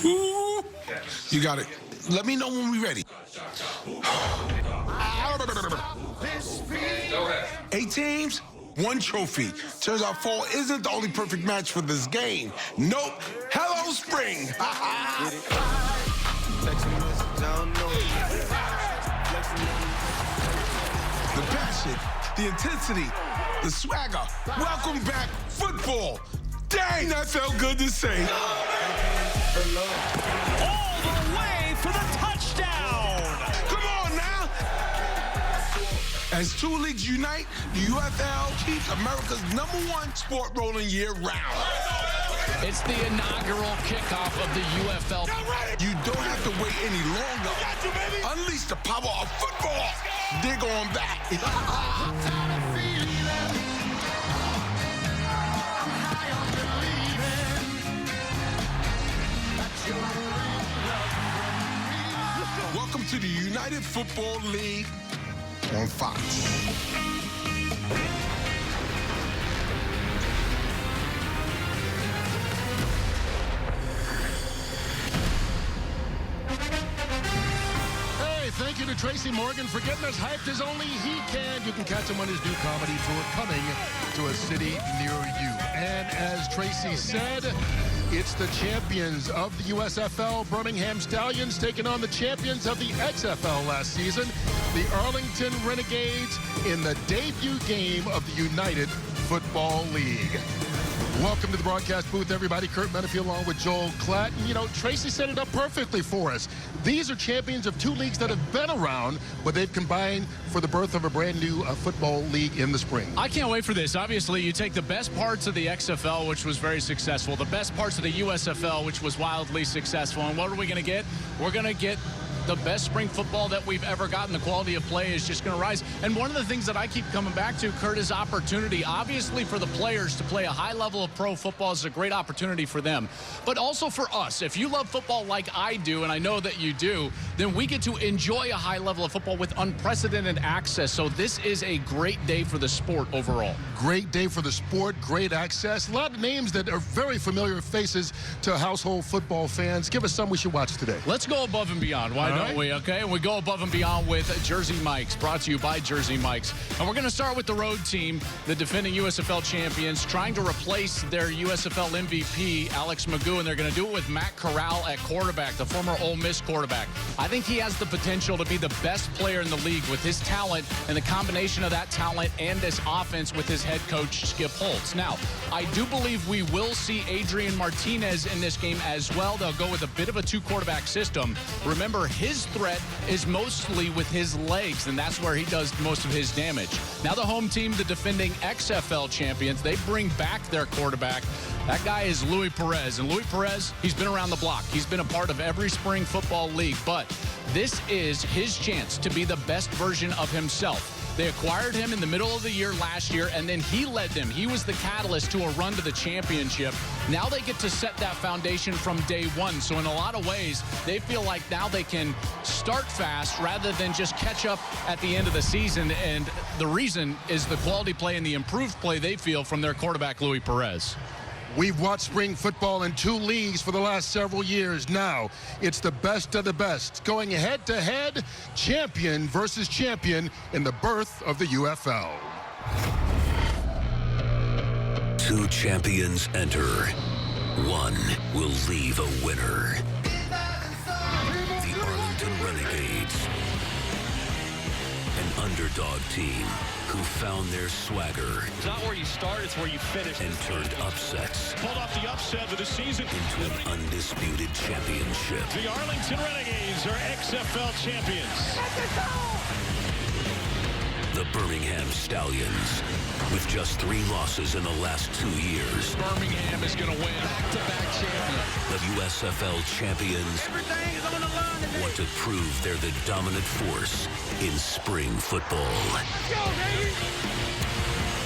Ooh. You got it. Let me know when we're ready. 8 teams, 1 trophy. Turns out fall isn't the only perfect match for this game. Nope. Hello, spring. The passion, the intensity, the swagger. Welcome back, football. Dang, that felt good to say. All the way for the touchdown. Come on now. As 2 leagues unite, the UFL keeps America's #1 sport rolling year-round. It's the inaugural kickoff of the UFL. You don't have to wait any longer. Unleash the power of football. Dig on that. Welcome to the United Football League on Fox. Thank you to Tracy Morgan for getting us hyped as only he can. You can catch him on his new comedy tour coming to a city near you. And as Tracy said, it's the champions of the USFL, Birmingham Stallions, taking on the champions of the XFL last season, the Arlington Renegades, in the debut game of the United Football League. Welcome to the broadcast booth, everybody. Kurt Menefee along with Joel Klatt. And, you know, Tracy set it up perfectly for us. These are champions of 2 leagues that have been around, but they've combined for the birth of a brand new football league in the spring. I can't wait for this. Obviously, you take the best parts of the XFL, which was very successful, the best parts of the USFL, which was wildly successful, and what are we going to get? We're going to get the best spring football that we've ever gotten. The quality of play is just going to rise. And one of the things that I keep coming back to, Kurt, is opportunity. Obviously, for the players to play a high level of pro football is a great opportunity for them. But also for us, if you love football like I do, and I know that you do, then we get to enjoy a high level of football with unprecedented access. So this is a great day for the sport overall. Great day for the sport, great access. A lot of names that are very familiar faces to household football fans. Give us some we should watch today. Let's go above and beyond. Why don't we? Okay, and we go above and beyond with Jersey Mike's, brought to you by Jersey Mike's. And we're going to start with the road team, the defending USFL champions, trying to replace their USFL MVP, Alex Magoo, and they're going to do it with Matt Corral at quarterback, the former Ole Miss quarterback. I think he has the potential to be the best player in the league with his talent and the combination of that talent and this offense with his head coach, Skip Holtz. Now, I do believe we will see Adrian Martinez in this game as well. They'll go with a bit of a 2-quarterback system. Remember, his threat is mostly with his legs, and that's where he does most of his damage. Now the home team, the defending XFL champions, they bring back their quarterback. That guy is Luis Perez. And Luis Perez, he's been around the block. He's been a part of every spring football league, but this is his chance to be the best version of himself. They acquired him in the middle of the year last year, and then he led them. He was the catalyst to a run to the championship. Now they get to set that foundation from day one. So in a lot of ways, they feel like now they can start fast rather than just catch up at the end of the season. And the reason is the quality play and the improved play they feel from their quarterback, Luis Perez. We've watched spring football in 2 leagues for the last several years. Now it's the best of the best, going head-to-head, champion versus champion in the birth of the UFL. 2 champions enter. 1 will leave a winner. The Arlington Renegades, an underdog team who found their swagger. It's not where you start, it's where you finish. And turned upsets. Pulled off the upset of the season into an undisputed championship. The Arlington Renegades are XFL champions. The Birmingham Stallions, with just 3 losses in the last 2 years. Birmingham is going to win. Back-to-back champion. The USFL champions want to prove they're the dominant force in spring football. Let's go, baby!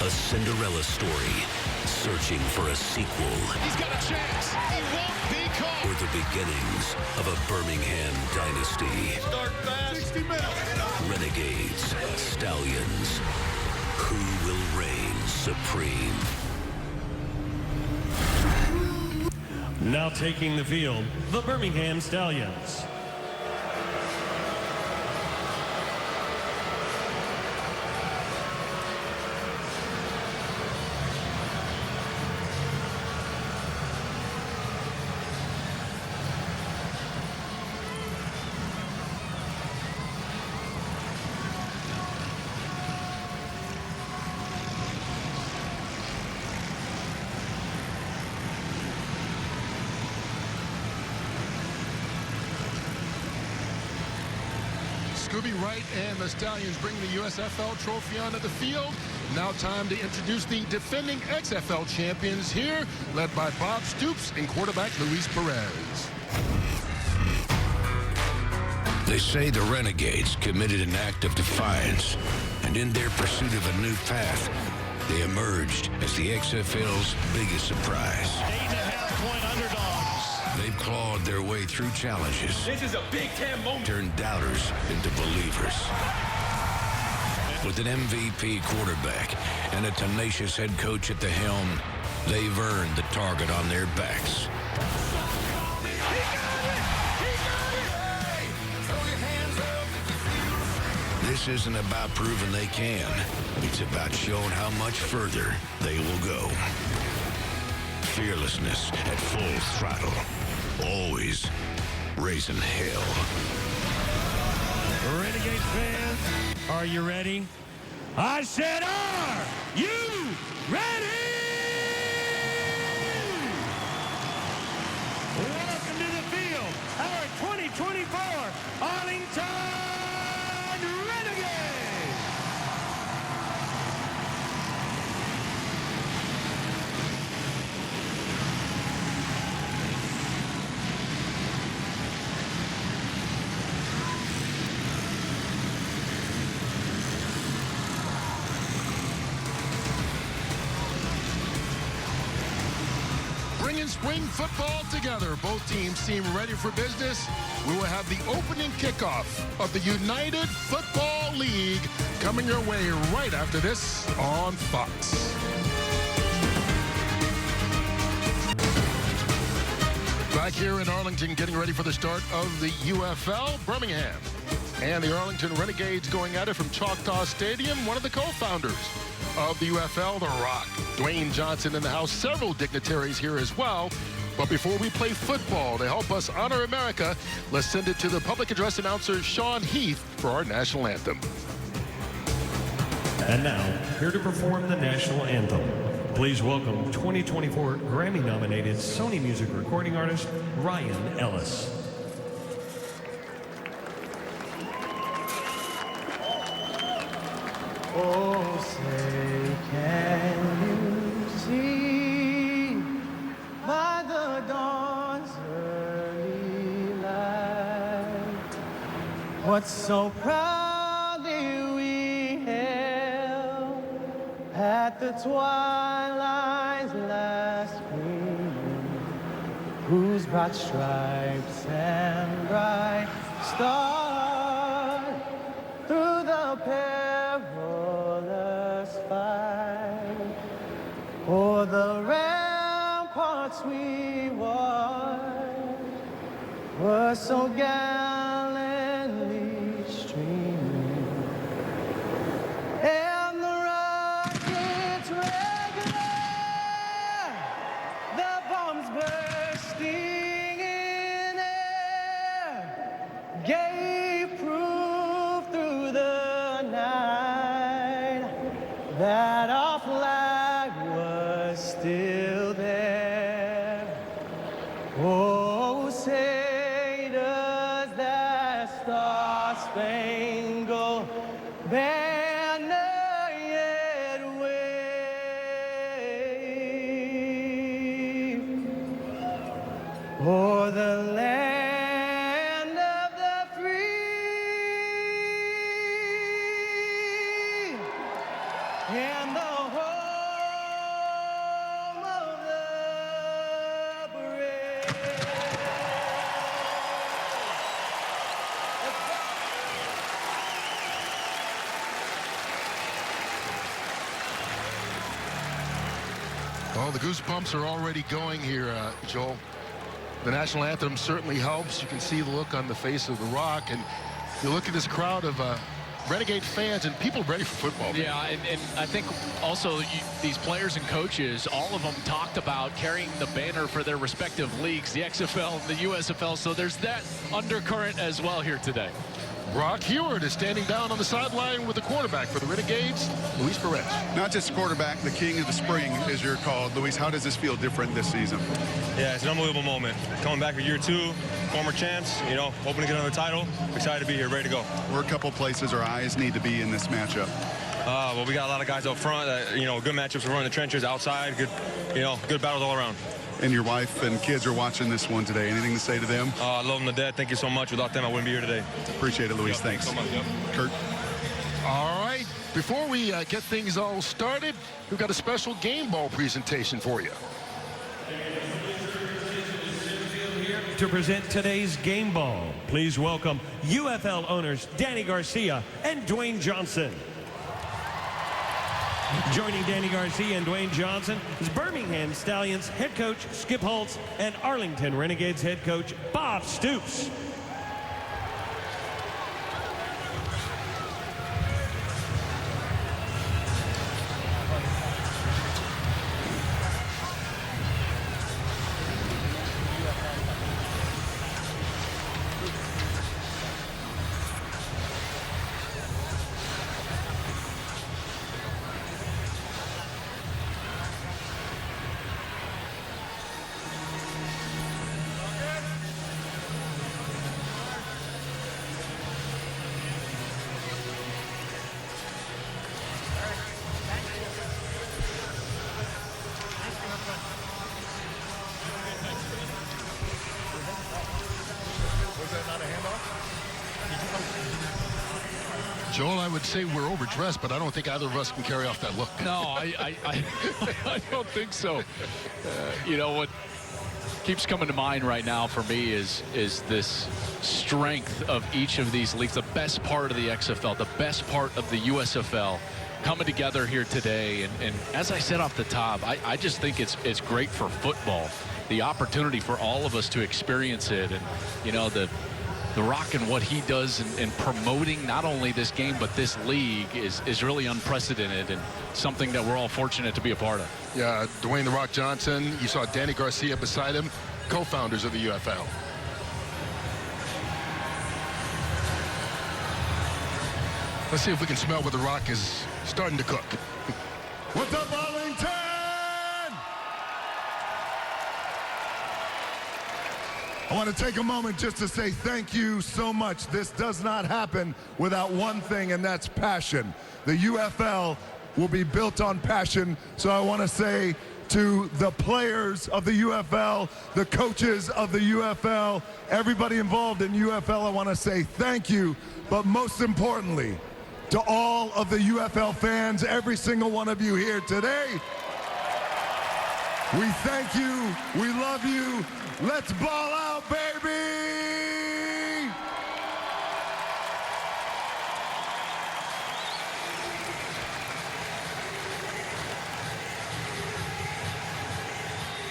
A Cinderella story, searching for a sequel. He's got a chance. He won't be caught. Or the beginnings of a Birmingham dynasty. Start fast. 60 minutes. Renegades, Stallions. Who will reign supreme? Now taking the field, the Birmingham Stallions. Scooby Wright and the Stallions bring the USFL trophy onto the field. Now time to introduce the defending XFL champions here, led by Bob Stoops and quarterback Luis Perez. They say the Renegades committed an act of defiance, and in their pursuit of a new path, they emerged as the XFL's biggest surprise. 8.5-point underdogs. They've clawed their way through challenges. This is a Big Ten moment. Turned doubters into believers. With an MVP quarterback and a tenacious head coach at the helm, they've earned the target on their backs. This isn't about proving they can. It's about showing how much further they will go. Fearlessness at full throttle. Always raising hell. Renegade fans, are you ready? I said, are you ready? Welcome to the field, our 2024 Arlington Renegades. Bringing spring football together. Both teams seem ready for business. We will have the opening kickoff of the United Football League coming your way right after this on Fox. Back here in Arlington, getting ready for the start of the UFL, Birmingham. And the Arlington Renegades going at it from Choctaw Stadium. One of the co-founders of the UFL, The Rock, Dwayne Johnson in the house. Several dignitaries here as well. But before we play football, to help us honor America, let's send it to the public address announcer, Sean Heath, for our national anthem. And now, here to perform the national anthem. Please welcome 2024 Grammy-nominated Sony Music recording artist, Ryan Ellis. Oh, say, can you see by the dawn's early light what so proudly we hailed at the twilight's last gleaming, whose broad stripes and bright stars through the perilous fight, o'er the ramparts we watched, were so gallantly streaming, and the rockets regular, the bombs bursting in air, gave proof through the night that our flag was still there. Oh, say does that star-spangled banner yet wave o'er the land of the free and the home of the brave. Oh, the goosebumps are already going here, Joel. The national anthem certainly helps. You can see the look on the face of The Rock, and you look at this crowd of Renegade fans and people ready for football. Yeah, and I think also these players and coaches, all of them talked about carrying the banner for their respective leagues, the XFL and the USFL, so there's that undercurrent as well here today. Brock Heward is standing down on the sideline with the quarterback for the Renegades, Luis Perez. Not just quarterback, the king of the spring, as you're called. Luis, how does this feel different this season? Yeah, it's an unbelievable moment. Coming back for year 2, former champs, you know, hoping to get another title. Excited to be here, ready to go. Where a couple places our eyes need to be in this matchup? Well, we got a lot of guys up front that, you know, good matchups. We're running the trenches outside, good, you know, good battles all around. And your wife and kids are watching this one today. Anything to say to them? I love them to death. Thank you so much. Without them, I wouldn't be here today. Appreciate it, Luis. Yep, Thanks. So much, yep. Kurt? All right, before we get things all started, we've got a special game ball presentation for you. To present today's game ball, please welcome UFL owners Danny Garcia and Dwayne Johnson. Joining Danny Garcia and Dwayne Johnson is Birmingham Stallions head coach Skip Holtz and Arlington Renegades head coach Bob Stoops. Joel, I would say we're overdressed, but I don't think either of us can carry off that look. No, I don't think so. You know, what keeps coming to mind right now for me is this strength of each of these leagues, the best part of the XFL, the best part of the USFL coming together here today. And as I said off the top, I just think it's great for football, the opportunity for all of us to experience it. And, you know, the Rock and what he does in promoting not only this game but this league is really unprecedented and something that we're all fortunate to be a part of. Yeah, Dwayne "The Rock" Johnson. You saw Danny Garcia beside him, co-founders of the UFL. Let's see if we can smell what The Rock is starting to cook. What's up, Arlington? I want to take a moment just to say thank you so much. This does not happen without one thing, and that's passion. The UFL will be built on passion, so I want to say to the players of the UFL, the coaches of the UFL, everybody involved in UFL, I want to say thank you, but most importantly, to all of the UFL fans, every single one of you here today, we thank you, we love you, let's ball out, baby!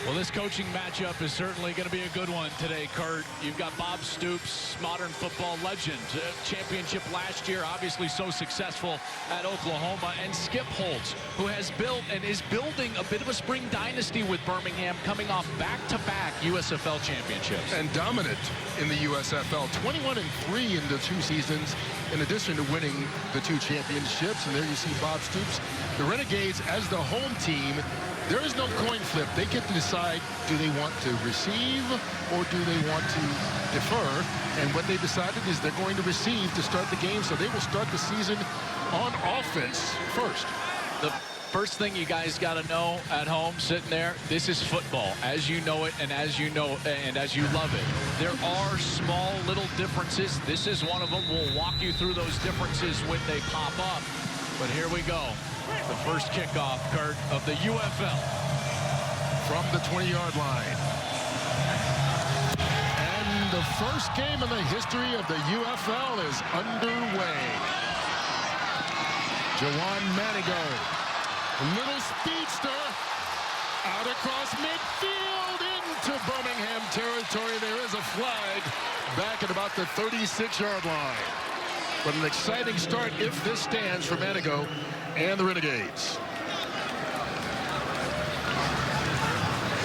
Well, this coaching matchup is certainly going to be a good one today, Kurt. You've got Bob Stoops, modern football legend, championship last year, obviously so successful at Oklahoma, and Skip Holtz, who has built and is building a bit of a spring dynasty with Birmingham, coming off back-to-back USFL championships. And dominant in the USFL, 21-3 in the 2 seasons, in addition to winning the 2 championships. And there you see Bob Stoops. The Renegades, as the home team, there is no coin flip. They get to decide, do they want to receive or do they want to defer? And what they decided is they're going to receive to start the game, so they will start the season on offense first. The first thing you guys got to know at home, sitting there, this is football as you know it and as you know and as you love it. There are small little differences. This is one of them. We'll walk you through those differences when they pop up. But here we go. The first kickoff, Kurt, of the UFL. From the 20-yard line. And the first game in the history of the UFL is underway. Jawan Manigo, little speedster, out across midfield, into Birmingham territory. There is a flag back at about the 36-yard line. But an exciting start if this stands for Manigo and the Renegades.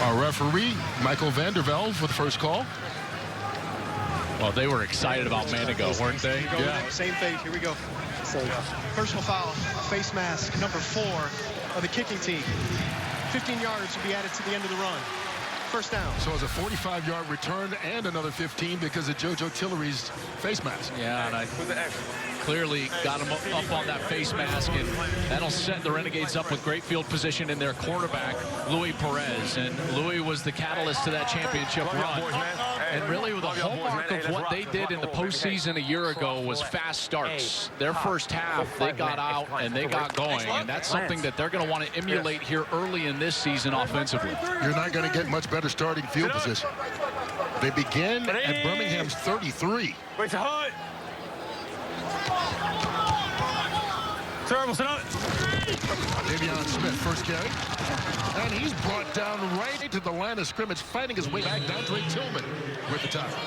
Our referee, Michael Vandervelde, for the first call. Well, they were excited about Manigo, weren't they? Yeah. Same thing. Here we go. Personal foul, face mask, number 4 of the kicking team. 15 yards will be added to the end of the run. First down. So it's a 45-yard return and another 15 because of JoJo Tillery's face mask. Yeah, and I clearly got him up on that face mask, and that'll set the Renegades up with great field position in their quarterback, Louis Perez. And Louis was the catalyst to that championship run. And really, the hallmark of what they did in the postseason a year ago was fast starts. Their first half, they got out and they got going, and that's something that they're going to want to emulate here early in this season offensively. You're not going to get much better starting field position. They begin at Birmingham's 33. Davion Smith, first carry. And he's brought down right to the line of scrimmage, fighting his way back. Dondre Tillman with the tackle.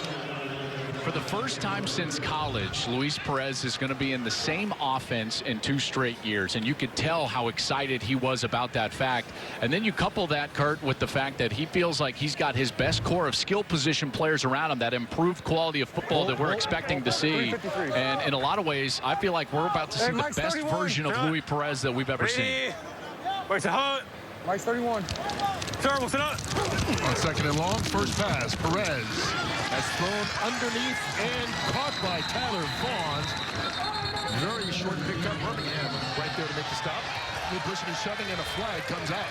For the first time since college, Luis Perez is going to be in the same offense in 2 straight years, and you could tell how excited he was about that fact. And then you couple that, Kurt, with the fact that he feels like he's got his best core of skill position players around him, that improved quality of football that we're expecting to see. And in a lot of ways, I feel like we're about to see the best version of Luis Perez that we've ever seen. Mike's 31. On second and long, first pass, Perez has thrown underneath and caught by Tyler Vaughn. Very short pickup. Birmingham right there to make the stop. Good pushing and shoving, and a flag comes out.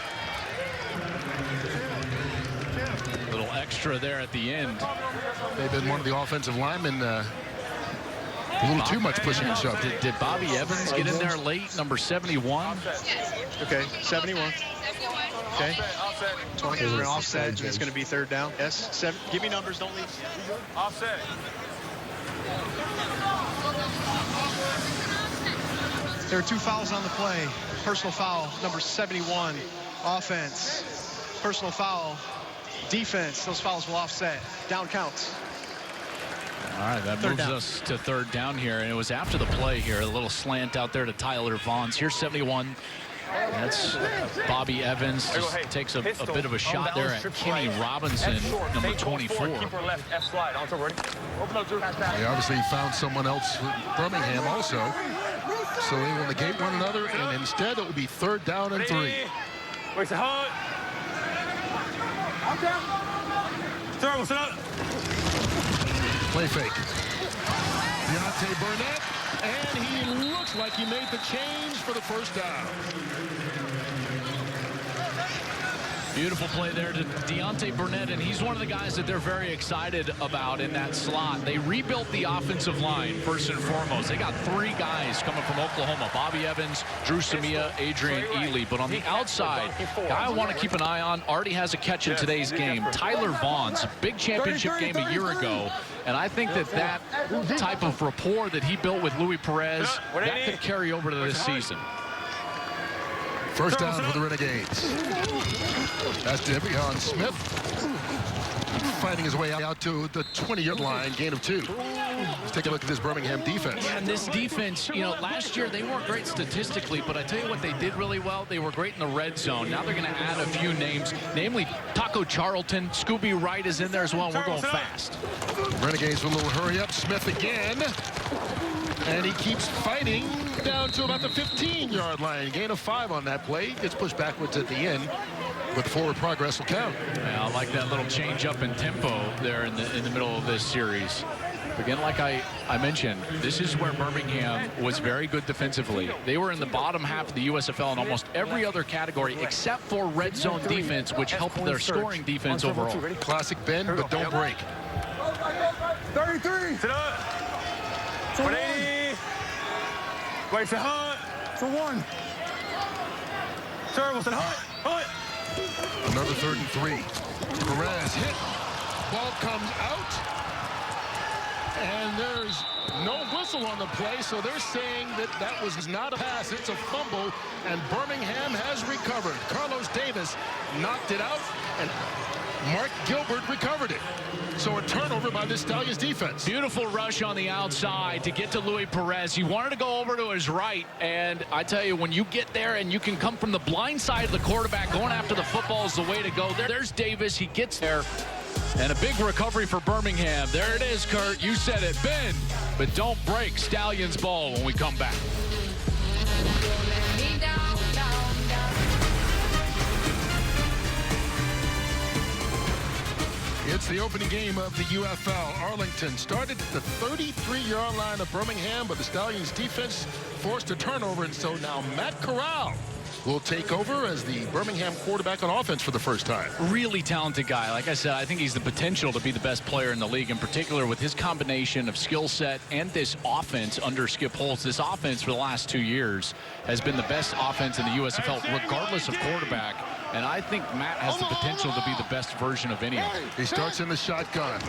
A little extra there at the end. They've been one of the offensive linemen. A little too much pushing and shoving. Did Bobby Evans get in there late, number 71? Okay, 71. Okay. 20 is an offset, and it's going to be third down. Yes. 7. Give me numbers, don't leave. Offset. There are 2 fouls on the play. Personal foul, number 71, offense. Personal foul, defense. Those fouls will offset. Down counts. All right, that moves us to third down here, and it was after the play here. A little slant out there to Tyler Vaughn. Here's 71. That's Bobby Evans. Just takes a bit of a shot there at Kenny Robinson, number 24. They obviously found someone else, Birmingham also. So they will negate one another, and instead it will be third down and 3. Play fake. Deontay Burnett, and he looks like he made the change for the first down. Beautiful play there to Deontay Burnett, and he's one of the guys that they're very excited about in that slot. They rebuilt the offensive line, first and foremost. They got 3 guys coming from Oklahoma: Bobby Evans, Drew Samia, Adrian Ely. But on the outside, guy I want to keep an eye on, already has a catch in today's game, Tyler Vaughn's big championship game a year ago. And I think that type of rapport that he built with Louis Perez, that could carry over to this season. First down for the Renegades. That's Davion Smith fighting his way out to the 20-yard line, gain of 2. Let's take a look at this Birmingham defense. Yeah, and this defense, you know, last year they weren't great statistically, but I tell you what they did really well. They were great in the red zone. Now they're going to add a few names, namely Taco Charlton. Scooby Wright is in there as well, and we're going fast. Renegades with a little hurry up. Smith again. And he keeps fighting down to about the 15-yard line. Gain of 5 on that play. Gets pushed backwards at the end, but the forward progress will count. Yeah, I like that little change up in tempo there in the middle of this series. Again, like I mentioned, this is where Birmingham was very good defensively. They were in the bottom half of the USFL in almost every other category except for red zone defense, which helped their scoring defense overall. Classic bend, but don't break. 33. Sit up. 180. Wait for Hunt. For 1. Sir, Wilson, Hunt. Another 3rd and 3. Perez hit. Ball comes out. And there's No whistle on the play, so they're saying that that was not a pass. It's a fumble, and Birmingham has recovered. Carlos Davis knocked it out, and Mark Gilbert recovered it. So a turnover by the Stallions defense. Beautiful rush on the outside to get to Luis Perez. He wanted to go over to his right, and I tell you, when you get there and you can come from the blind side of the quarterback, going after the football is the way to go. There's Davis. He gets there. And a big recovery for Birmingham. There it is, Kurt. You said it. Bend, but don't break. Stallions ball when we come back. It's the opening game of the UFL. Arlington started at the 33-yard line of Birmingham, but the Stallions defense forced a turnover, and so now Matt Corral will take over as the Birmingham quarterback on offense for the first time. Really talented guy. Like I said, I think he's the potential to be the best player in the league, in particular with his combination of skill set and this offense under Skip Holtz. This offense for the last 2 years has been the best offense in the USFL, regardless of quarterback. And I think Matt has the potential to be the best version of any of them. He starts in the shotgun.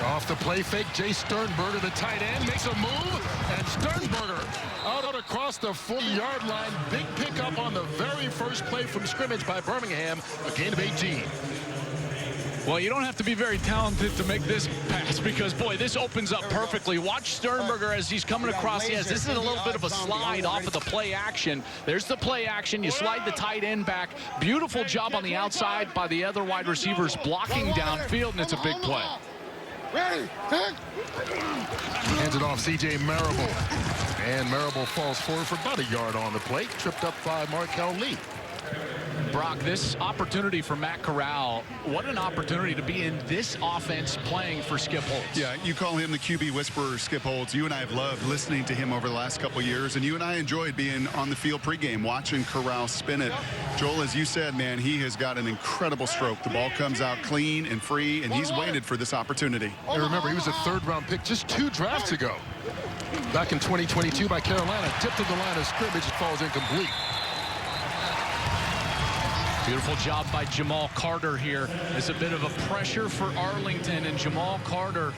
Off the play fake, Jay Sternberger, the tight end, makes a move, and Sternberger out across the 40-yard line. Big pickup on the very first play from scrimmage by Birmingham, a gain of 18. Well, you don't have to be very talented to make this pass because, boy, this opens up perfectly. Watch Sternberger as he's coming across the edge. This is a little bit of a slide off of the play action. There's the play action. You slide the tight end back. Beautiful job on the outside by the other wide receivers blocking downfield, and it's a big play. Hands it off C.J. Marable. And Marable falls forward for about a yard on the plate. Tripped up by Markel Lee. Brock, this opportunity for Matt Corral, what an opportunity to be in this offense playing for Skip Holtz. Yeah, you call him the QB whisperer, Skip Holtz. You and I have loved listening to him over the last couple of years, and you and I enjoyed being on the field pregame, watching Corral spin it. Joel, as you said, man, he has got an incredible stroke. The ball comes out clean and free, and he's waited for this opportunity. And remember, he was a third-round pick just 2 drafts ago. Back in 2022 by Carolina, tipped to the line of scrimmage, it falls incomplete. Beautiful job by Jamal Carter here. It's a bit of a pressure for Arlington, and Jamal Carter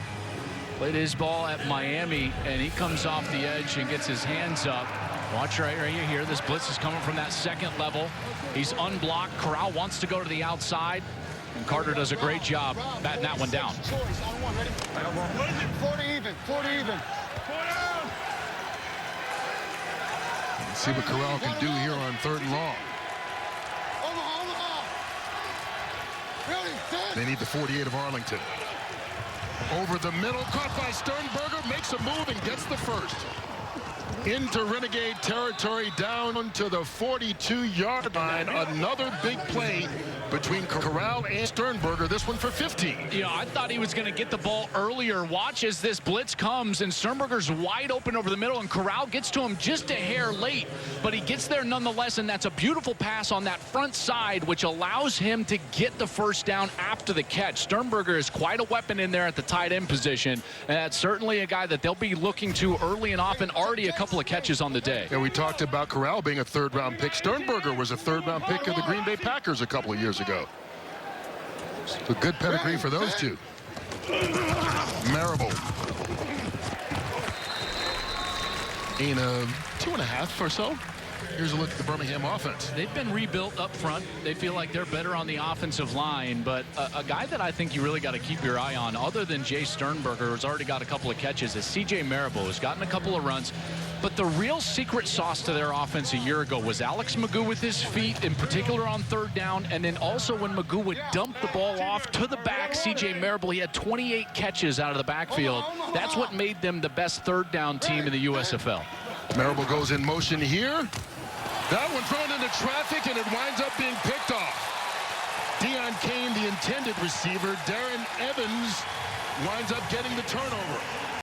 played his ball at Miami, and he comes off the edge and gets his hands up. Watch right here. This blitz is coming from that second level. He's unblocked. Corral wants to go to the outside, and Carter does a great job batting that one down. 40 even. 40 even. Let's see what Corral can do here on 3rd and long. They need the 48 of Arlington. Over the middle, caught by Sternberger, makes a move and gets the first. Into Renegade territory, down to the 42-yard line. Another big play between Corral and Sternberger, this one for 15. Yeah, I thought he was going to get the ball earlier. Watch as this blitz comes, and Sternberger's wide open over the middle, and Corral gets to him just a hair late, but he gets there nonetheless, and that's a beautiful pass on that front side, which allows him to get the first down after the catch. Sternberger is quite a weapon in there at the tight end position, and that's certainly a guy that they'll be looking to early and often. Already a couple of catches on the day. And we talked about Corral being a 3rd-round pick. Sternberger was a 3rd-round pick of the Green Bay Packers a couple of years ago. So good pedigree for those two. Marable. In a 2.5 or so. Here's a look at the Birmingham offense. They've been rebuilt up front. They feel like they're better on the offensive line, but a guy that I think you really got to keep your eye on, other than Jay Sternberger, who's already got a couple of catches, is C.J. Marable, who's gotten a couple of runs. But the real secret sauce to their offense a year ago was Alex Magoo with his feet, in particular on 3rd down, and then also when Magoo would dump the ball off to the back, C.J. Marable, he had 28 catches out of the backfield. That's what made them the best 3rd down team in the USFL. Marable goes in motion here. That one thrown into traffic, and it winds up being picked off. Deion Kane, the intended receiver. Darren Evans winds up getting the turnover.